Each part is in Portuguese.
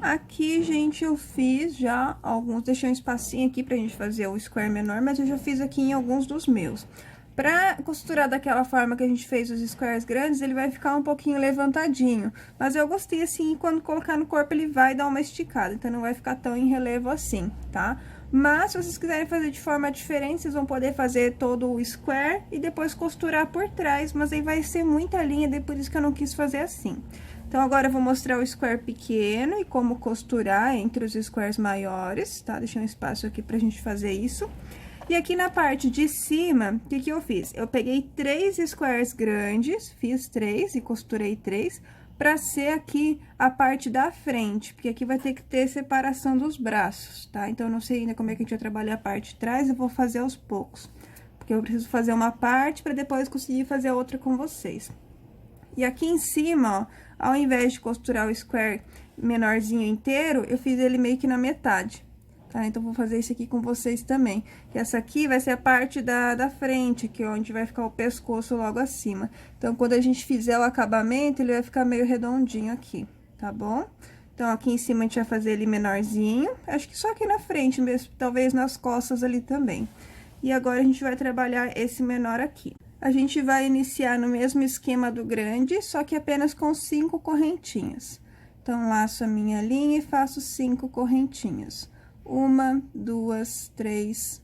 Aqui, gente, eu fiz já alguns, deixei um espacinho aqui pra gente fazer o square menor, mas eu já fiz aqui em alguns dos meus. Pra costurar daquela forma que a gente fez os squares grandes, ele vai ficar um pouquinho levantadinho. Mas eu gostei assim, e quando colocar no corpo ele vai dar uma esticada, então não vai ficar tão em relevo assim, tá? Mas, se vocês quiserem fazer de forma diferente, vocês vão poder fazer todo o square e depois costurar por trás, mas aí vai ser muita linha, daí por isso que eu não quis fazer assim. Então, agora eu vou mostrar o square pequeno e como costurar entre os squares maiores, tá? Deixei um espaço aqui pra gente fazer isso. E aqui na parte de cima, o que que eu fiz? Eu peguei 3 squares grandes, fiz 3 e costurei 3, pra ser aqui a parte da frente, porque aqui vai ter que ter separação dos braços, tá? Então, eu não sei ainda como é que a gente vai trabalhar a parte de trás, eu vou fazer aos poucos. Porque eu preciso fazer uma parte pra depois conseguir fazer a outra com vocês. E aqui em cima, ó, ao invés de costurar o square menorzinho inteiro, eu fiz ele meio que na metade, tá? Então, vou fazer isso aqui com vocês também. E essa aqui vai ser a parte da frente, que é onde vai ficar o pescoço logo acima. Então, quando a gente fizer o acabamento, ele vai ficar meio redondinho aqui, tá bom? Então, aqui em cima a gente vai fazer ele menorzinho, acho que só aqui na frente mesmo, talvez nas costas ali também. E agora, a gente vai trabalhar esse menor aqui. A gente vai iniciar no mesmo esquema do grande, só que apenas com 5 correntinhas. Então, laço a minha linha e faço 5 correntinhas. 1, 2, 3,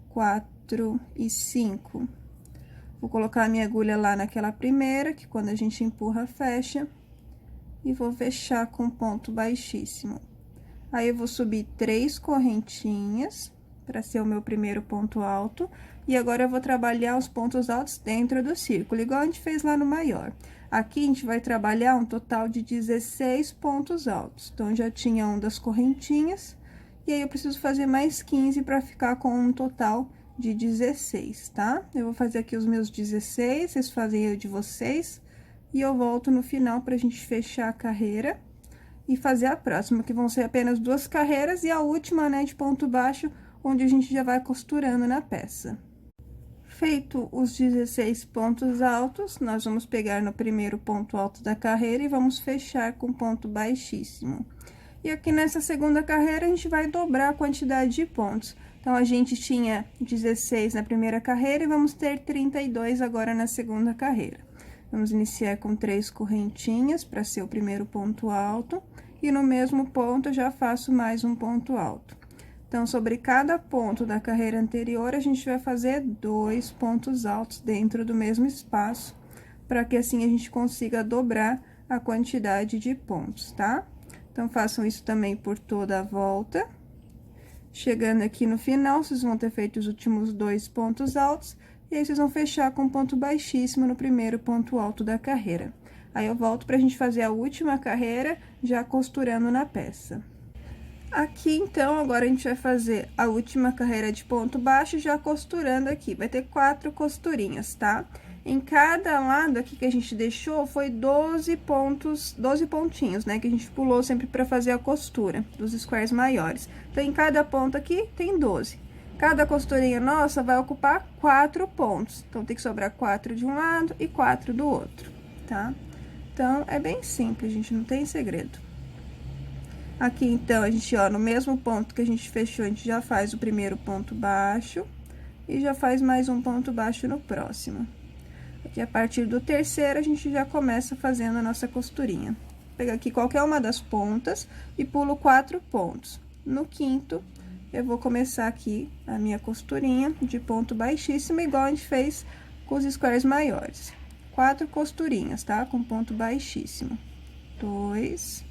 4 e 5. Vou colocar a minha agulha lá naquela primeira, que quando a gente empurra, fecha. E vou fechar com ponto baixíssimo. Aí, eu vou subir 3 correntinhas, para ser o meu primeiro ponto alto. E agora, eu vou trabalhar os pontos altos dentro do círculo, igual a gente fez lá no maior. Aqui, a gente vai trabalhar um total de 16 pontos altos. Então, já tinha um das correntinhas, e aí, eu preciso fazer mais 15 para ficar com um total de 16, tá? Eu vou fazer aqui os meus 16, vocês fazem o de vocês, e eu volto no final pra gente fechar a carreira e fazer a próxima, que vão ser apenas 2 carreiras, e a última, né, de ponto baixo, onde a gente já vai costurando na peça. Feito os 16 pontos altos, nós vamos pegar no primeiro ponto alto da carreira e vamos fechar com ponto baixíssimo. E aqui nessa segunda carreira, a gente vai dobrar a quantidade de pontos. Então, a gente tinha 16 na primeira carreira e vamos ter 32 agora na segunda carreira. Vamos iniciar com 3 correntinhas para ser o primeiro ponto alto, e no mesmo ponto eu já faço mais um ponto alto. Então, sobre cada ponto da carreira anterior, a gente vai fazer 2 pontos altos dentro do mesmo espaço, para que assim a gente consiga dobrar a quantidade de pontos, tá? Então, façam isso também por toda a volta. Chegando aqui no final, vocês vão ter feito os últimos 2 pontos altos, e aí vocês vão fechar com ponto baixíssimo no primeiro ponto alto da carreira. Aí, eu volto pra gente fazer a última carreira, já costurando na peça. Aqui, então, agora a gente vai fazer a última carreira de ponto baixo, já costurando aqui. Vai ter 4 costurinhas, tá? Em cada lado aqui que a gente deixou, foi 12 pontos, 12 pontinhos, né? Que a gente pulou sempre pra fazer a costura dos squares maiores. Então, em cada ponto aqui, tem 12. Cada costurinha nossa vai ocupar 4 pontos. Então, tem que sobrar 4 de um lado e 4 do outro, tá? Então, é bem simples, gente, não tem segredo. Aqui, então, a gente, ó, no mesmo ponto que a gente fechou, a gente já faz o primeiro ponto baixo e já faz mais um ponto baixo no próximo. Aqui, a partir do terceiro, a gente já começa fazendo a nossa costurinha. Vou pegar aqui qualquer uma das pontas e pulo 4 pontos. No quinto, eu vou começar aqui a minha costurinha de ponto baixíssimo, igual a gente fez com os squares maiores. 4 costurinhas, tá? Com ponto baixíssimo. 2...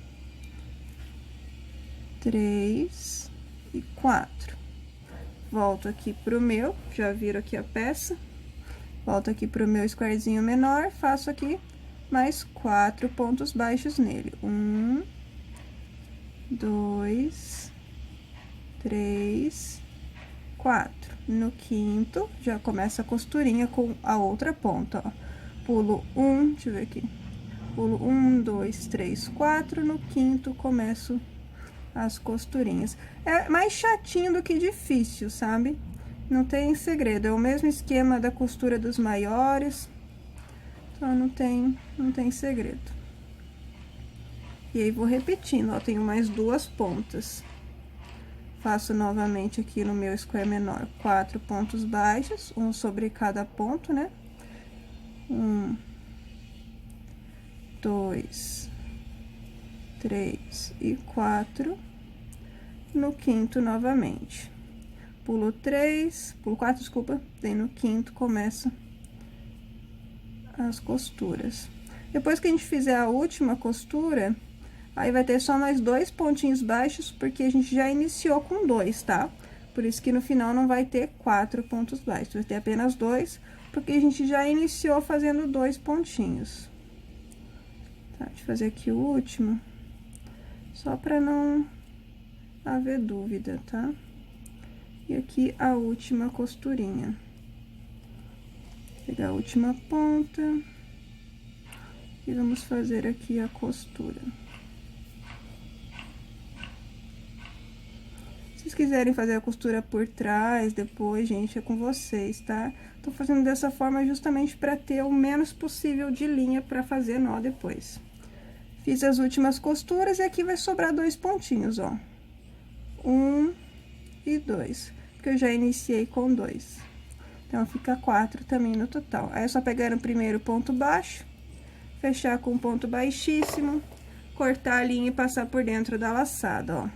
3 e 4. Volto aqui pro meu, já viro aqui a peça. Volto aqui pro meu squarezinho menor, faço aqui mais 4 pontos baixos nele. 1, 2, 3, 4. No quinto, já começa a costurinha com a outra ponta, ó. Pulo 1, deixa eu ver aqui. Pulo 1, 2, 3, 4. No quinto, começo as costurinhas. É mais chatinho do que difícil, sabe? Não tem segredo, é o mesmo esquema da costura dos maiores, então não tem segredo. E aí, vou repetindo, ó, tenho mais 2 pontas. Faço novamente aqui no meu square menor 4 pontos baixos, um sobre cada ponto, né? 1, 2, 3 e 4. No quinto, novamente. Pulo 3, pulo 4, desculpa. Daí, no quinto, começa as costuras. Depois que a gente fizer a última costura, aí vai ter só mais 2 pontinhos baixos, porque a gente já iniciou com 2, tá? Por isso que no final não vai ter 4 pontos baixos, vai ter apenas 2, porque a gente já iniciou fazendo 2 pontinhos. Tá, deixa eu fazer aqui o último, só pra não haver dúvida, tá? E aqui a última costurinha. Vou pegar a última ponta e vamos fazer aqui a costura. Se vocês quiserem fazer a costura por trás, depois, gente, é com vocês, tá? Tô fazendo dessa forma justamente pra ter o menos possível de linha pra fazer nó depois. Fiz as últimas costuras e aqui vai sobrar 2 pontinhos, ó. 1 e 2, porque eu já iniciei com 2. Então, fica 4 também no total. Aí, é só pegar no primeiro ponto baixo, fechar com um ponto baixíssimo, cortar a linha e passar por dentro da laçada, ó.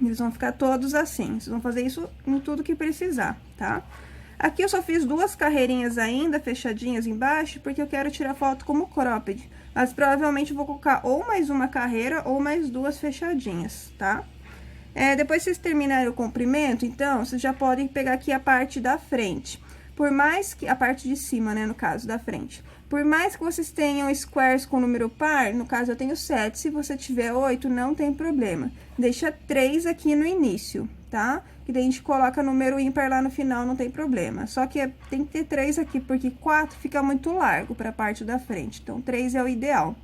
Eles vão ficar todos assim, vocês vão fazer isso em tudo que precisar, tá? Aqui eu só fiz 2 carreirinhas ainda, fechadinhas embaixo, porque eu quero tirar foto como cropped. Mas provavelmente eu vou colocar ou mais uma carreira ou mais 2 fechadinhas, tá? Depois que vocês terminarem o comprimento, então, vocês já podem pegar aqui a parte da frente. Por mais que... a parte de cima, né, no caso, da frente. Por mais que vocês tenham squares com número par, no caso eu tenho 7, se você tiver 8, não tem problema. Deixa 3 aqui no início, tá? Que daí a gente coloca número ímpar lá no final, não tem problema. Só que tem que ter 3 aqui, porque 4 fica muito largo pra parte da frente. Então, 3 é o ideal.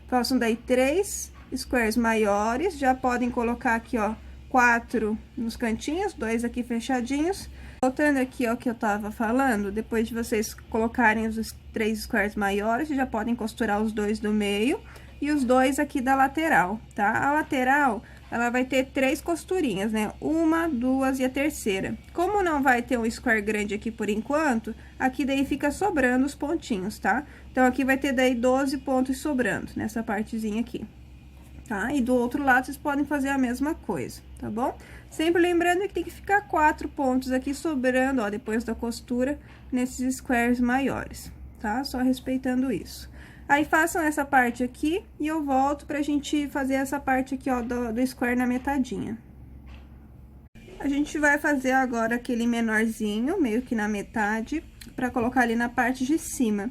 Façam daí 3 squares maiores, já podem colocar aqui, ó, 4 nos cantinhos, 2 aqui fechadinhos. Voltando aqui ao que eu tava falando, depois de vocês colocarem os 3 squares maiores, já podem costurar os 2 do meio e os 2 aqui da lateral, tá? A lateral, ela vai ter 3 costurinhas, né? 1, 2 e a terceira. Como não vai ter um square grande aqui por enquanto, aqui daí fica sobrando os pontinhos, tá? Então, aqui vai ter daí 12 pontos sobrando, nessa partezinha aqui. Tá? E do outro lado, vocês podem fazer a mesma coisa, tá bom? Sempre lembrando que tem que ficar 4 pontos aqui sobrando, ó, depois da costura, nesses squares maiores, tá? Só respeitando isso. Aí, façam essa parte aqui e eu volto pra gente fazer essa parte aqui, ó, do square na metadinha. A gente vai fazer agora aquele menorzinho, meio que na metade, pra colocar ali na parte de cima.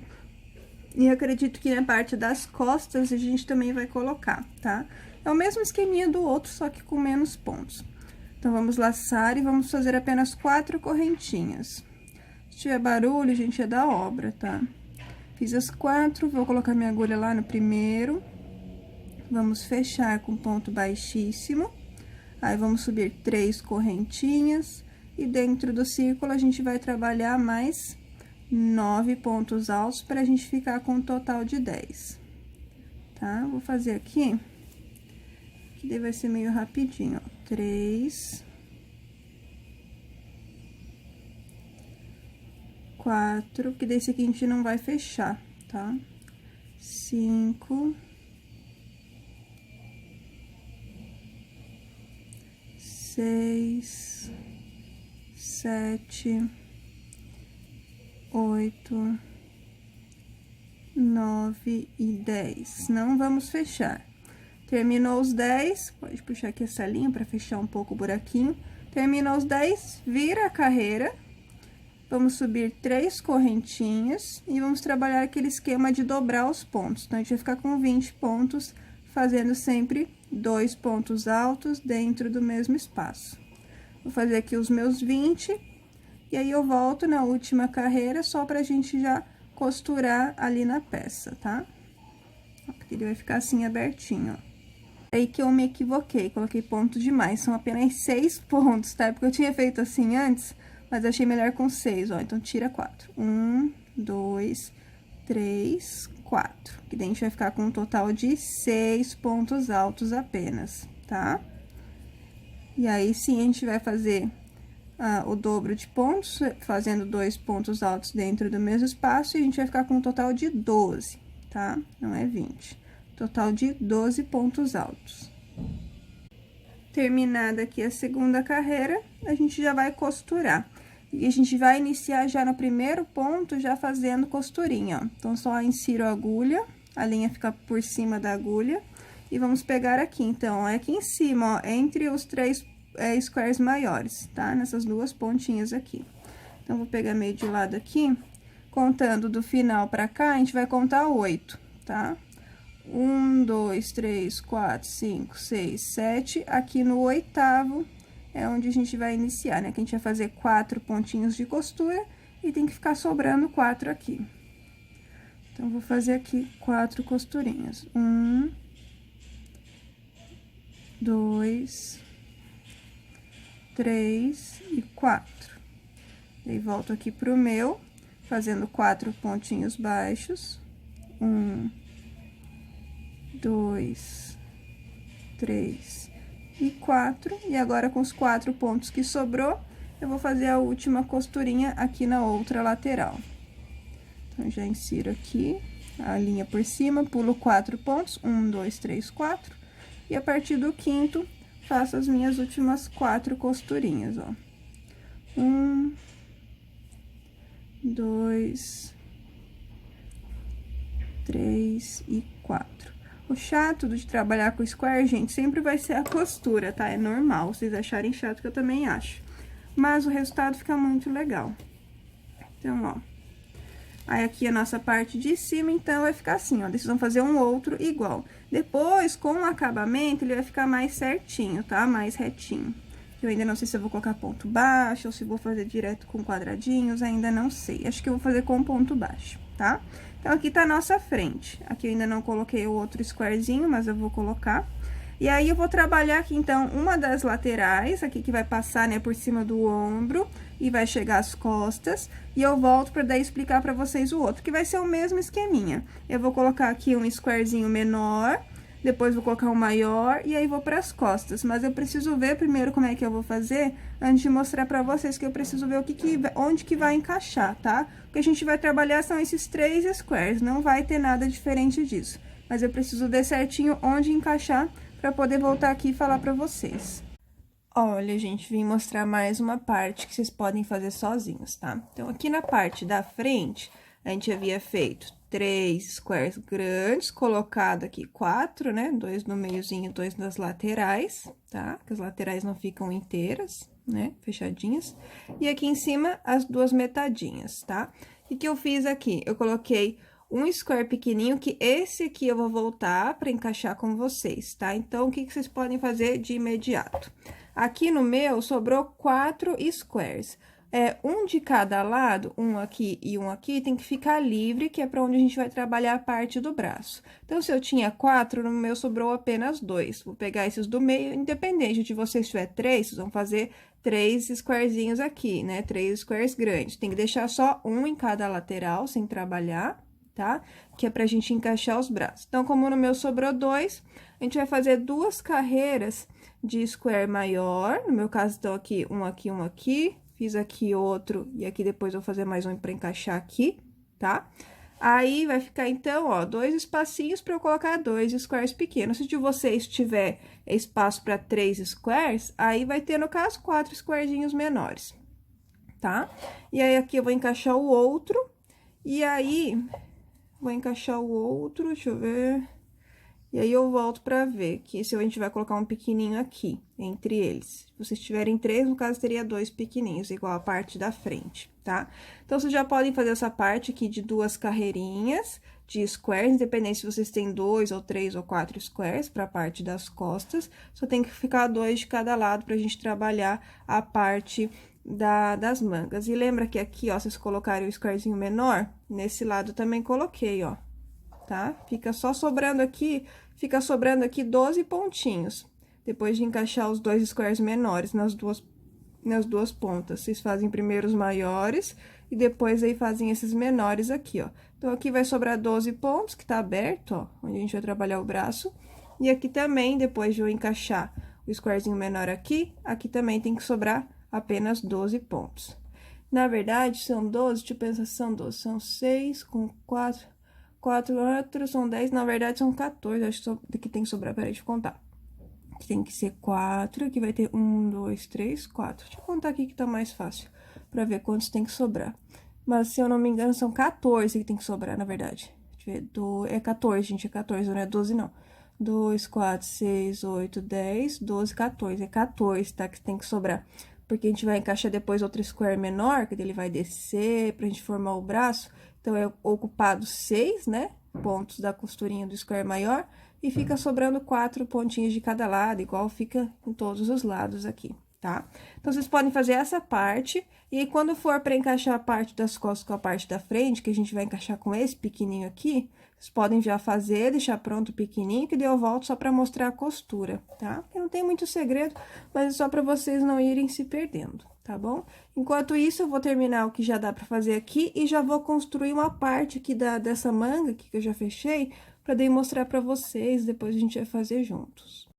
E eu acredito que na parte das costas a gente também vai colocar, tá? É o mesmo esqueminha do outro, só que com menos pontos. Então, vamos laçar e vamos fazer apenas 4 correntinhas. Se tiver barulho, gente, é da obra, tá? Fiz as 4, vou colocar minha agulha lá no primeiro. Vamos fechar com ponto baixíssimo. Aí, vamos subir 3 correntinhas. E dentro do círculo, a gente vai trabalhar mais 9 pontos altos pra gente ficar com um total de 10, tá? Vou fazer aqui, que daí vai ser meio rapidinho, ó. 3, 4, que desse aqui a gente não vai fechar, tá? 5, 6, 7, 8, 9 e 10. Não vamos fechar. Terminou os 10, pode puxar aqui essa linha para fechar um pouco o buraquinho. Terminou os 10, vira a carreira. Vamos subir 3 correntinhas e vamos trabalhar aquele esquema de dobrar os pontos. Então, a gente vai ficar com 20 pontos, fazendo sempre 2 pontos altos dentro do mesmo espaço. Vou fazer aqui os meus 20. E aí, eu volto na última carreira, só pra gente já costurar ali na peça, tá? Porque ele vai ficar assim, abertinho, ó. Aí que eu me equivoquei, coloquei ponto demais, são apenas 6 pontos, tá? Porque eu tinha feito assim antes, mas achei melhor com 6, ó. Então, tira 4. 1, 2, 3, 4. Que daí a gente vai ficar com um total de 6 pontos altos apenas, tá? E aí, sim, a gente vai fazer o dobro de pontos, fazendo 2 pontos altos dentro do mesmo espaço, e a gente vai ficar com um total de 12, tá? Não é 20. Total de 12 pontos altos. Terminada aqui a segunda carreira, a gente já vai costurar. E a gente vai iniciar já no primeiro ponto, já fazendo costurinha, ó. Então, só insiro a agulha, a linha fica por cima da agulha, e vamos pegar aqui. Então, é aqui em cima, ó, entre os 3 squares maiores, tá? Nessas duas pontinhas aqui. Então, vou pegar meio de lado aqui, contando do final pra cá, a gente vai contar 8, tá? 1, 2, 3, 4, 5, 6, 7. Aqui no 8º é onde a gente vai iniciar, né? Que a gente vai fazer 4 pontinhos de costura e tem que ficar sobrando 4 aqui. Então, vou fazer aqui 4 costurinhas. 1, 2, 3 e 4. Daí, volto aqui pro meu, fazendo 4 pontinhos baixos. 1, 2, 3 e 4. E agora, com os 4 pontos que sobrou, eu vou fazer a última costurinha aqui na outra lateral. Então, já insiro aqui a linha por cima, pulo 4 pontos, 1, 2, 3, 4. E a partir do 5º, faço as minhas últimas 4 costurinhas, ó. 1, 2, 3 e 4. O chato de trabalhar com square, gente, sempre vai ser a costura, tá? É normal, vocês acharem chato, que eu também acho. Mas o resultado fica muito legal. Então, ó. Aí, aqui a nossa parte de cima, então, vai ficar assim, ó. Vocês vão fazer um outro igual. Depois, com o acabamento, ele vai ficar mais certinho, tá? Mais retinho. Eu ainda não sei se eu vou colocar ponto baixo ou se vou fazer direto com quadradinhos, ainda não sei. Acho que eu vou fazer com ponto baixo, tá? Então, aqui tá a nossa frente. Aqui eu ainda não coloquei o outro squarezinho, mas eu vou colocar. E aí, eu vou trabalhar aqui, então, uma das laterais, aqui que vai passar, né, por cima do ombro e vai chegar às costas. E eu volto pra daí explicar pra vocês o outro, que vai ser o mesmo esqueminha. Eu vou colocar aqui um squarezinho menor, depois vou colocar um maior e aí vou pras costas. Mas eu preciso ver primeiro como é que eu vou fazer, antes de mostrar pra vocês, que eu preciso ver onde que vai encaixar, tá? O que a gente vai trabalhar são esses 3 squares, não vai ter nada diferente disso. Mas eu preciso ver certinho onde encaixar pra poder voltar aqui e falar pra vocês. Olha, gente, vim mostrar mais uma parte que vocês podem fazer sozinhos, tá? Então, aqui na parte da frente, a gente havia feito 3 squares grandes, colocado aqui 4, né? 2 no meiozinho, 2 nas laterais, tá? Que as laterais não ficam inteiras, né? Fechadinhas. E aqui em cima, as 2 metadinhas, tá? E que eu fiz aqui? Eu coloquei um square pequenininho, que esse aqui eu vou voltar pra encaixar com vocês, tá? Então, o que vocês podem fazer de imediato? Aqui no meu, sobrou 4 squares. Um de cada lado, um aqui e um aqui, tem que ficar livre, que é pra onde a gente vai trabalhar a parte do braço. Então, se eu tinha 4, no meu sobrou apenas 2. Vou pegar esses do meio, independente de vocês tiver 3, vocês vão fazer 3 squarezinhos aqui, né? 3 squares grandes. Tem que deixar só um em cada lateral, sem trabalhar, tá? Que é pra gente encaixar os braços. Então, como no meu sobrou 2, a gente vai fazer 2 carreiras de square maior. No meu caso, então, aqui, um aqui, um aqui. Fiz aqui outro, e aqui depois eu vou fazer mais um pra encaixar aqui, tá? Aí, vai ficar, então, ó, 2 espacinhos pra eu colocar 2 squares pequenos. Se de vocês tiver espaço pra 3 squares, aí vai ter, no caso, 4 squarezinhos menores, tá? E aí, aqui eu vou encaixar o outro, e aí, vou encaixar o outro, deixa eu ver. E aí, eu volto pra ver que se a gente vai colocar um pequenininho aqui, entre eles. Se vocês tiverem 3, no caso, teria 2 pequenininhos, igual a parte da frente, tá? Então, vocês já podem fazer essa parte aqui de 2 carreirinhas de squares, independente se vocês têm 2 ou 3 ou 4 squares pra parte das costas. Só tem que ficar 2 de cada lado pra gente trabalhar a parte das mangas. E lembra que aqui, ó, vocês colocarem o squarezinho menor, nesse lado também coloquei, ó. Tá? Fica sobrando aqui 12 pontinhos, depois de encaixar os 2 squares menores nas duas nas duas pontas. Vocês fazem primeiro os maiores e depois aí fazem esses menores aqui, ó. Então, aqui vai sobrar 12 pontos, que tá aberto, ó, onde a gente vai trabalhar o braço. E aqui também, depois de eu encaixar o squarezinho menor aqui, aqui também tem que sobrar apenas 12 pontos. Na verdade, são 12, deixa eu pensar se são 12, são 6 com 4, 4 outros, são 10, na verdade são 14, acho que tem que sobrar, peraí, deixa eu contar. Aqui tem que ser 4, aqui vai ter 1, 2, 3, 4. Deixa eu contar aqui que tá mais fácil, pra ver quantos tem que sobrar. Mas, se eu não me engano, são 14 que tem que sobrar, na verdade. Deixa eu ver, é 14, gente, é 14, não é 12, não. 2, 4, 6, 8, 10, 12, 14. É 14, tá? Que tem que sobrar. Porque a gente vai encaixar depois outro square menor, que ele vai descer pra gente formar o braço. Então, é ocupado 6, né? Pontos da costurinha do square maior. E fica sobrando 4 pontinhos de cada lado, igual fica em todos os lados aqui, tá? Então, vocês podem fazer essa parte, e aí, quando for para encaixar a parte das costas com a parte da frente, que a gente vai encaixar com esse pequenininho aqui, vocês podem já fazer, deixar pronto o pequenininho, que daí eu volto só para mostrar a costura, tá? Porque não tem muito segredo, mas é só para vocês não irem se perdendo, tá bom? Enquanto isso, eu vou terminar o que já dá para fazer aqui, e já vou construir uma parte aqui dessa manga aqui que eu já fechei, para daí mostrar para vocês, depois a gente vai fazer juntos.